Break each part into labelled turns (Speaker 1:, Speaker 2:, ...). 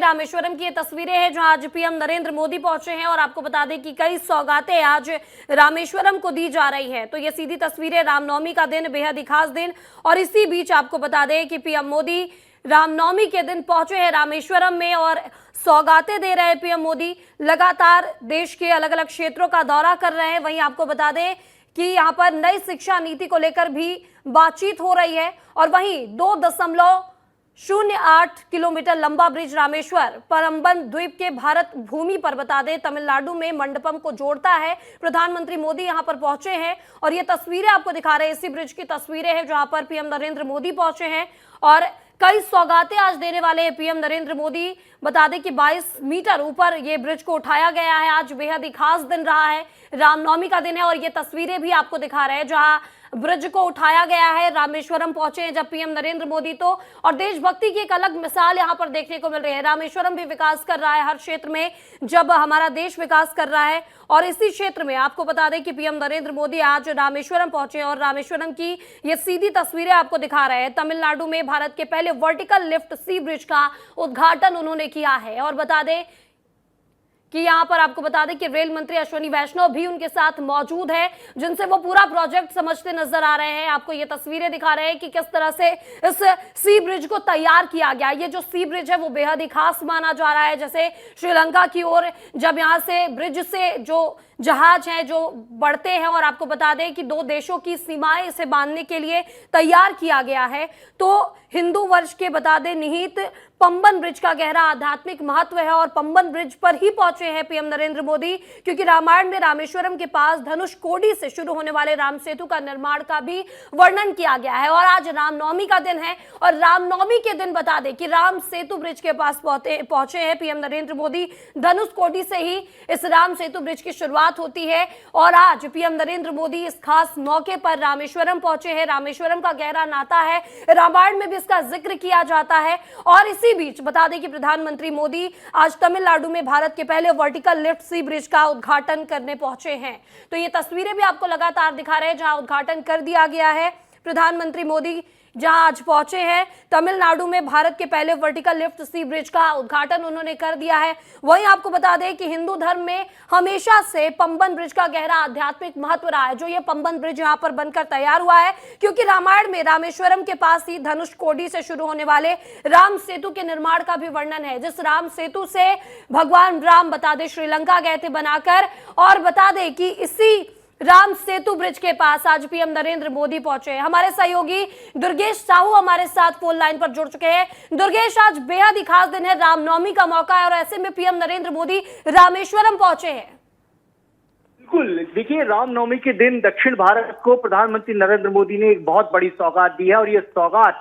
Speaker 1: रामेश्वरम की ये तस्वीरें हैं जहां आज पीएम नरेंद्र मोदी पहुंचे हैं और आपको बता दें कि कई सौगातें आज रामेश्वरम को दी जा रही हैं। तो ये सीधी तस्वीरें, रामनवमी का दिन, बेहद ही खास दिन, और इसी बीच आपको बता दें कि पीएम मोदी रामनवमी के दिन पहुंचे हैं रामेश्वरम में और सौगातें दे रहे हैं। पीएम मोदी लगातार देश के अलग अलग क्षेत्रों का दौरा कर रहे हैं। वहीं आपको बता दें कि यहाँ पर नई शिक्षा नीति को लेकर भी बातचीत हो रही है और वहीं 2.08 किलोमीटर लंबा ब्रिज रामेश्वर परम्बन द्वीप के भारत भूमि पर, बता दें, तमिलनाडु में मंडपम को जोड़ता है। प्रधानमंत्री मोदी यहां पर पहुंचे हैं और ये तस्वीरें आपको दिखा रहे हैं, इसी ब्रिज की तस्वीरें हैं जहां पर पीएम नरेंद्र मोदी पहुंचे हैं और कई सौगातें आज देने वाले हैं पीएम नरेंद्र मोदी। बता दें कि 22 मीटर ऊपर ये ब्रिज को उठाया गया है। आज बेहद ही खास दिन रहा है, रामनवमी का दिन है और ये तस्वीरें भी आपको दिखा रहे हैं जहां ब्रिज को उठाया गया है। रामेश्वरम पहुंचे हैं जब पीएम नरेंद्र मोदी तो, और देशभक्ति की एक अलग मिसाल यहां पर देखने को मिल रही है। रामेश्वरम भी विकास कर रहा है हर क्षेत्र में, जब हमारा देश विकास कर रहा है और इसी क्षेत्र में आपको बता दें कि पीएम नरेंद्र मोदी आज रामेश्वरम पहुंचे और रामेश्वरम की ये सीधी तस्वीरें आपको दिखा रहे हैं। तमिलनाडु में भारत के पहले वर्टिकल लिफ्ट सी ब्रिज का उद्घाटन उन्होंने किया है और बता दें कि यहां पर आपको बता दें कि रेल मंत्री अश्विनी वैष्णव भी उनके साथ मौजूद है, जिनसे वो पूरा प्रोजेक्ट समझते नजर आ रहे हैं। आपको ये तस्वीरें दिखा रहे हैं कि किस तरह से इस सी ब्रिज को तैयार किया गया। ये जो सी ब्रिज है वो बेहद ही खास माना जा रहा है। जैसे श्रीलंका की ओर जब यहां से ब्रिज से जो जहाज हैं जो बढ़ते हैं और आपको बता दें कि दो देशों की सीमाएं इसे बांधने के लिए तैयार किया गया है, तो हिंदू वर्ष के बता दें निहित पंबन ब्रिज का गहरा आध्यात्मिक महत्व है और पंबन ब्रिज पर ही पहुंचे हैं पीएम नरेंद्र मोदी, क्योंकि रामायण में रामेश्वरम के पास धनुषकोडी से शुरू होने वाले राम सेतु का निर्माण का भी वर्णन किया गया है। और आज रामनवमी का दिन है और रामनवमी के दिन बता दें कि राम सेतु ब्रिज के पास पहुंचे हैं पीएम नरेंद्र मोदी। धनुषकोडी से ही इस राम सेतु ब्रिज की शुरुआत होती है और आज पीएम नरेंद्र मोदी इस खास मौके पर रामेश्वरम पहुंचे हैं। रामेश्वरम का गहरा नाता है, रामायण में भी इसका जिक्र किया जाता है। और इसी बीच बता दें कि प्रधानमंत्री मोदी आज तमिलनाडु में भारत के पहले वर्टिकल लिफ्ट सी ब्रिज का उद्घाटन करने पहुंचे हैं। तो ये तस्वीरें भी आपको लगातार दिखा रहे हैं जहां उद्घाटन कर दिया गया है। प्रधानमंत्री मोदी जहां आज पहुंचे हैं तमिलनाडु में भारत के पहले वर्टिकल लिफ्ट सी ब्रिज का उद्घाटन उन्होंने कर दिया है। वहीं आपको बता दें कि हिंदू धर्म में हमेशा से पंबन ब्रिज का गहरा आध्यात्मिक महत्व रहा है। जो ये पंबन ब्रिज यहां पर बनकर तैयार हुआ है क्योंकि रामायण में रामेश्वरम के पास ही धनुषकोडी से शुरू होने वाले राम सेतु के निर्माण का भी वर्णन है, जिस राम सेतु से भगवान राम बता दें श्रीलंका गए थे बनाकर। और बता दें कि इसी राम सेतु ब्रिज के पास आज पीएम नरेंद्र मोदी पहुंचे हैं। हमारे सहयोगी दुर्गेश साहू हमारे साथ फोन लाइन पर जुड़ चुके हैं। दुर्गेश, आज बेहद ही खास दिन है, रामनवमी का मौका है और ऐसे में पीएम नरेंद्र मोदी रामेश्वरम पहुंचे हैं।
Speaker 2: बिल्कुल, देखिए, रामनवमी के दिन दक्षिण भारत को प्रधानमंत्री नरेंद्र मोदी ने एक बहुत बड़ी सौगात दी है और ये सौगात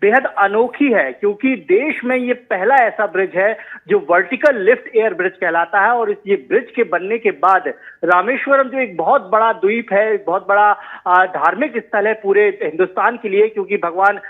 Speaker 2: बेहद अनोखी है क्योंकि देश में ये पहला ऐसा ब्रिज है जो वर्टिकल लिफ्ट एयर ब्रिज कहलाता है। और ये ब्रिज के बनने के बाद रामेश्वरम जो एक बहुत बड़ा द्वीप है, एक बहुत बड़ा धार्मिक स्थल है पूरे हिंदुस्तान के लिए, क्योंकि भगवान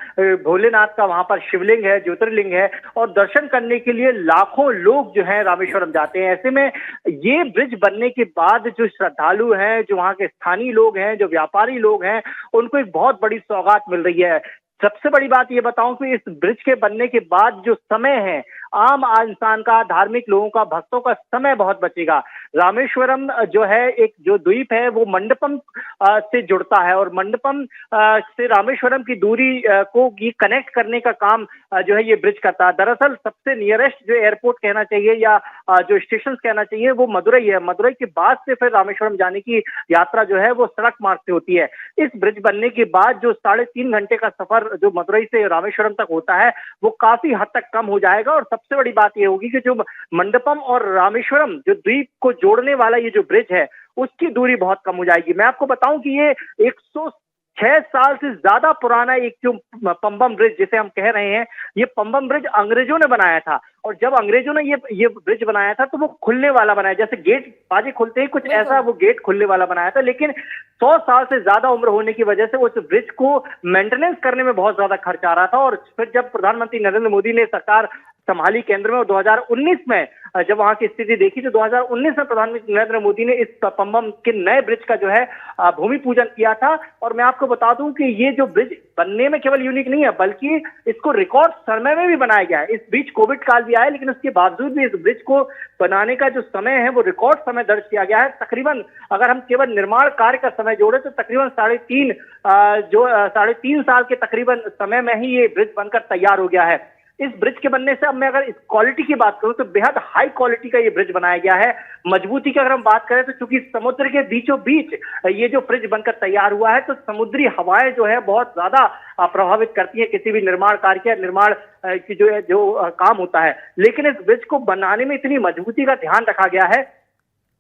Speaker 2: भोलेनाथ का वहां पर शिवलिंग है, ज्योतिर्लिंग है और दर्शन करने के लिए लाखों लोग जो है रामेश्वरम जाते हैं। ऐसे में ये ब्रिज बनने के बाद जो श्रद्धालु हैं, जो वहां के स्थानीय लोग हैं, जो व्यापारी लोग हैं, उनको एक बहुत बड़ी सौगात मिल रही है। सबसे बड़ी बात ये बताऊं कि इस ब्रिज के बनने के बाद जो समय है आम इंसान का, धार्मिक लोगों का, भक्तों का समय बहुत बचेगा। रामेश्वरम जो है एक जो द्वीप है वो मंडपम से जुड़ता है और मंडपम से रामेश्वरम की दूरी को कनेक्ट करने का काम जो है ये ब्रिज करता है। दरअसल सबसे नियरेस्ट जो एयरपोर्ट कहना चाहिए या जो स्टेशन कहना चाहिए वो मदुरई है। मदुरई के बाद से फिर रामेश्वरम जाने की यात्रा जो है वो सड़क मार्ग से होती है। इस ब्रिज बनने के बाद जो 3.5 घंटे का सफर जो मदुरई से रामेश्वरम तक होता है वो काफी हद तक कम हो जाएगा। और सबसे बड़ी बात यह होगी कि जो मंडपम और रामेश्वरम जो द्वीप को जोड़ने वाला ये जो ब्रिज है उसकी दूरी बहुत कम हो जाएगी। मैं आपको बताऊं कि ये 106 साल से ज्यादा पुराना एक जो पंबम ब्रिज जिसे हम कह रहे हैं, ये पंबम ब्रिज अंग्रेजों ने बनाया था। और जब अंग्रेजों ने ये ब्रिज बनाया था तो वो खुलने वाला बनाया, जैसे गेट बाजे खुलते ही कुछ ऐसा वो गेट खुलने वाला बनाया था। लेकिन 100 साल से ज्यादा उम्र होने की वजह से उस ब्रिज को मेंटेनेंस करने में बहुत ज्यादा खर्च आ रहा था। और फिर जब प्रधानमंत्री नरेंद्र मोदी ने सरकार संभाली केंद्र में और 2019 में जब वहां की स्थिति देखी तो 2019 में प्रधानमंत्री नरेंद्र मोदी ने इस पंबम के नए ब्रिज का जो है भूमि पूजन किया था। और मैं आपको बता दूं कि ये जो ब्रिज बनने में केवल यूनिक नहीं है, बल्कि इसको रिकॉर्ड समय में भी बनाया गया है। इस बीच कोविड काल भी आया, लेकिन उसके बावजूद भी इस ब्रिज को बनाने का जो समय है वो रिकॉर्ड समय दर्ज किया गया है। तकरीबन अगर हम केवल निर्माण कार्य का समय जोड़े तो तकरीबन 3.5 साल के तकरीबन समय में ही ये ब्रिज बनकर तैयार हो गया है। इस ब्रिज के बनने से अब मैं अगर इस क्वालिटी की बात करूं तो बेहद हाई क्वालिटी का ये ब्रिज बनाया गया है। मजबूती की अगर हम बात करें तो चूंकि समुद्र के बीचों बीच ये जो ब्रिज बनकर तैयार हुआ है, तो समुद्री हवाएं जो है बहुत ज्यादा प्रभावित करती है किसी भी निर्माण कार्य के निर्माण की जो काम होता है। लेकिन इस ब्रिज को बनाने में इतनी मजबूती का ध्यान रखा गया है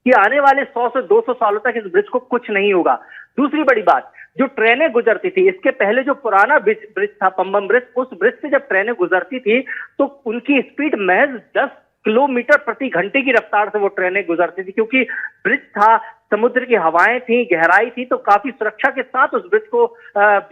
Speaker 2: कि आने वाले 100 से 200 सालों तक इस ब्रिज को कुछ नहीं होगा। दूसरी बड़ी बात, जो ट्रेनें गुजरती थी इसके पहले, जो पुराना ब्रिज था पंबन ब्रिज, उस ब्रिज से जब ट्रेनें गुजरती थी तो उनकी स्पीड महज 10 किलोमीटर प्रति घंटे की रफ्तार से वो ट्रेनें गुजरती थी, क्योंकि ब्रिज था, समुद्र की हवाएं थी, गहराई थी, तो काफी सुरक्षा के साथ उस ब्रिज को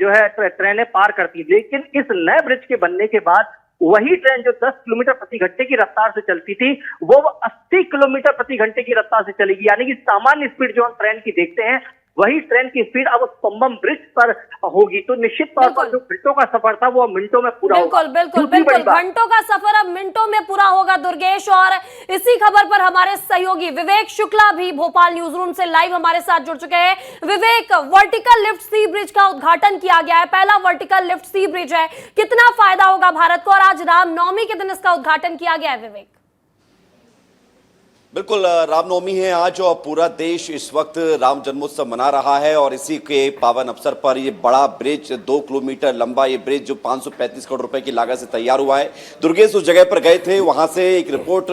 Speaker 2: जो है ट्रेनें पार करती। लेकिन इस नए ब्रिज के बनने के बाद वही ट्रेन जो 10 किलोमीटर प्रति घंटे की रफ्तार से चलती थी वो 80 किलोमीटर प्रति घंटे की रफ्तार से चलेगी। यानी कि सामान्य स्पीड जो हम ट्रेन की देखते हैं वही ट्रेन की स्पीड अब पंबन ब्रिज पर होगी। तो निश्चित तौर पर जो घंटों का सफर था वो मिनटों में पूरा होगा।
Speaker 1: बिल्कुल घंटों का सफर अब मिनटों में पूरा होगा दुर्गेश। और इसी खबर पर हमारे सहयोगी विवेक शुक्ला भी भोपाल न्यूज रूम से लाइव हमारे साथ जुड़ चुके हैं। विवेक, वर्टिकल लिफ्ट सी ब्रिज का उद्घाटन किया गया है, पहला वर्टिकल लिफ्ट सी ब्रिज है, कितना फायदा होगा भारत को, और आज रामनवमी के दिन इसका उद्घाटन किया गया है विवेक?
Speaker 3: बिल्कुल, रामनवमी है आज और पूरा देश इस वक्त राम जन्मोत्सव मना रहा है और इसी के पावन अवसर पर ये बड़ा ब्रिज 2 किलोमीटर लंबा ये ब्रिज जो 535 करोड़ रुपए की लागत से तैयार हुआ है। दुर्गेश उस जगह पर गए थे, वहां से एक रिपोर्ट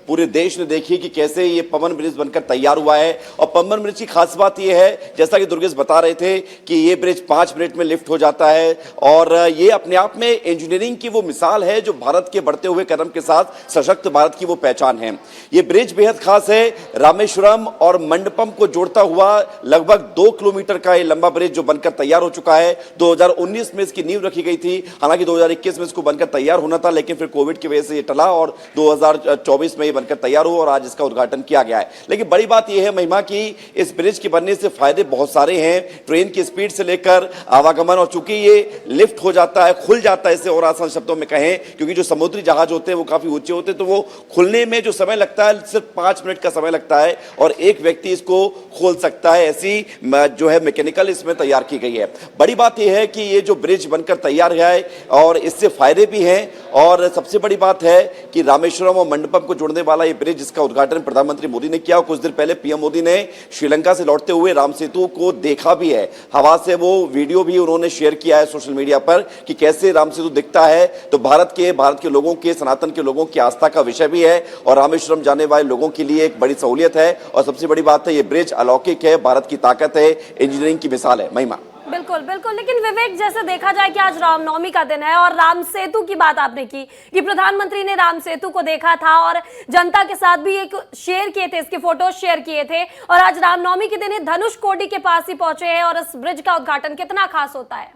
Speaker 3: पूरे देश ने देखी कि कैसे ये पंबन ब्रिज बनकर तैयार हुआ है। और पंबन ब्रिज की खास बात यह है, जैसा कि दुर्गेश बता रहे थे, कि ये ब्रिज 5 मिनट में लिफ्ट हो जाता है और ये अपने आप में इंजीनियरिंग की वो मिसाल है जो भारत के बढ़ते हुए कदम के साथ सशक्त भारत की वो पहचान है। ये ब्रिज बेहद खास है, रामेश्वरम और मंडपम को जोड़ता हुआ लगभग 2 किलोमीटर का ये लंबा ब्रिज जो बनकर तैयार हो चुका है। 2019 में इसकी नींव रखी गई थी, हालांकि 2021 में इसको बनकर तैयार होना था, लेकिन फिर कोविड की वजह से ये टला और 2024 में ये बनकर तैयार हुआ और आज इसका उद्घाटन किया गया है। लेकिन बड़ी बात यह है महिमा की इस ब्रिज के बनने से फायदे बहुत सारे हैं, ट्रेन की स्पीड से लेकर आवागमन, और चूंकि ये लिफ्ट हो जाता है, खुल जाता है, इसे और आसान शब्दों में कहें, क्योंकि जो समुद्री जहाज होते हैं वो काफी ऊंचे होते हैं, तो वो खुलने में जो समय लगता है सिर्फ 5 मिनट का समय लगता है और एक व्यक्ति इसको खोल सकता है। ऐसी जो है मैकेनिकल इसमें तैयार की गई है। बड़ी बात यह है कि ये जो ब्रिज बनकर तैयार है और इससे फायदे भी हैं, और सबसे बड़ी बात है कि रामेश्वरम और मंडपम को जोड़ने वाला ये ब्रिज, जिसका उद्घाटन प्रधानमंत्री मोदी ने किया, और कुछ दिन पहले पीएम मोदी ने श्रीलंका से लौटते हुए राम सेतु को देखा भी है। हवा से वो वीडियो भी उन्होंने शेयर किया है सोशल मीडिया पर कि कैसे राम सेतु दिखता है। तो भारत के लोगों के, सनातन के लोगों की आस्था का विषय भी है और रामेश्वरम जाने वाले लोगों के लिए एक बड़ी सहूलियत है। और सबसे बड़ी बात है, ये ब्रिज अलौकिक है, भारत की ताकत है, इंजीनियरिंग की मिसाल है। महिमा,
Speaker 1: बिल्कुल बिल्कुल। लेकिन विवेक, जैसे देखा जाए कि आज रामनवमी का दिन है और राम सेतु की बात आपने की कि प्रधानमंत्री ने राम सेतु को देखा था और जनता के साथ भी एक शेयर किए थे, इसके फोटोज शेयर किए थे, और आज रामनवमी के दिन धनुषकोडी के पास ही पहुंचे हैं और इस ब्रिज का उद्घाटन कितना खास होता है?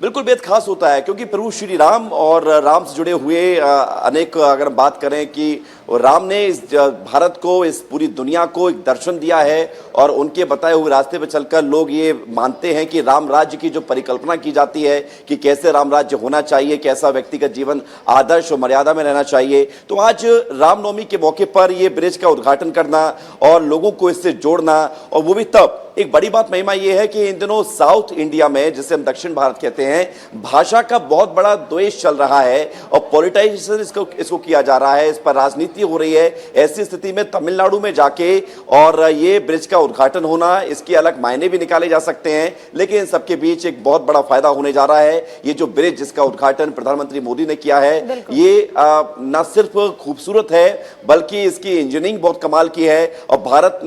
Speaker 3: बिल्कुल बेहद खास होता है, क्योंकि प्रभु श्री राम और राम से जुड़े हुए अनेक, अगर हम बात करें कि राम ने इस भारत को, इस पूरी दुनिया को एक दर्शन दिया है और उनके बताए हुए रास्ते पर चलकर लोग ये मानते हैं कि राम राज्य की जो परिकल्पना की जाती है कि कैसे राम राज्य होना चाहिए, कैसा व्यक्ति का जीवन आदर्श और मर्यादा में रहना चाहिए। तो आज रामनवमी के मौके पर यह ब्रिज का उद्घाटन करना और लोगों को इससे जोड़ना, और वो भी तब एक बड़ी बात महिमा यह है कि इन दिनों साउथ इंडिया में, जिसे हम दक्षिण भारत कहते हैं, भाषा का बहुत बड़ा द्वेष चल रहा है और पॉलिटाइजेशन इसको किया जा रहा है, इस पर राजनीति हो रही है। ऐसी स्थिति में तमिलनाडु में जाके और ये ब्रिज का उद्घाटन होना, इसके अलग मायने भी निकाले जा सकते हैं, लेकिन इन सबके बीच एक बहुत बड़ा फायदा होने जा रहा है। ये जो ब्रिज जिसका उद्घाटन प्रधानमंत्री मोदी ने किया है, ये न सिर्फ खूबसूरत है बल्कि इसकी इंजीनियरिंग बहुत कमाल की है और भारत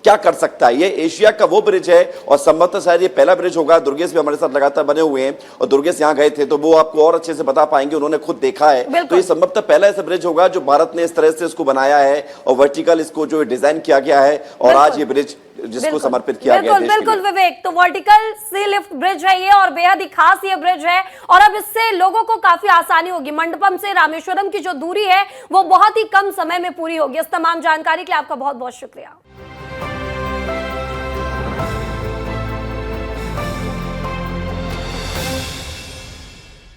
Speaker 3: क्या कर सकता है। ये एशिया का वो ब्रिज है और संभवतः शायद ये पहला ब्रिज होगा। दुर्गेश भी हमारे साथ लगातार बने हुए हैं और दुर्गेश यहाँ गए थे तो वो आपको और अच्छे से बता पाएंगे, उन्होंने खुद देखा है। तो ये संभवतः पहला ऐसा ब्रिज होगा जो भारत ने इस तरह से इसको बनाया है और वर्टिकल इसको जो डिजाइन किया गया है, और आज ये ब्रिज जिसको समर्पित किया गया है।
Speaker 1: बिल्कुल विवेक, तो वर्टिकल सी लिफ्ट ब्रिज है ये और बेहद ही खास ये ब्रिज है और अब इससे लोगों को काफी आसानी होगी। मंडपम से रामेश्वरम की जो दूरी है वो बहुत ही कम समय में पूरी होगी। इस तमाम जानकारी के लिए आपका बहुत बहुत शुक्रिया।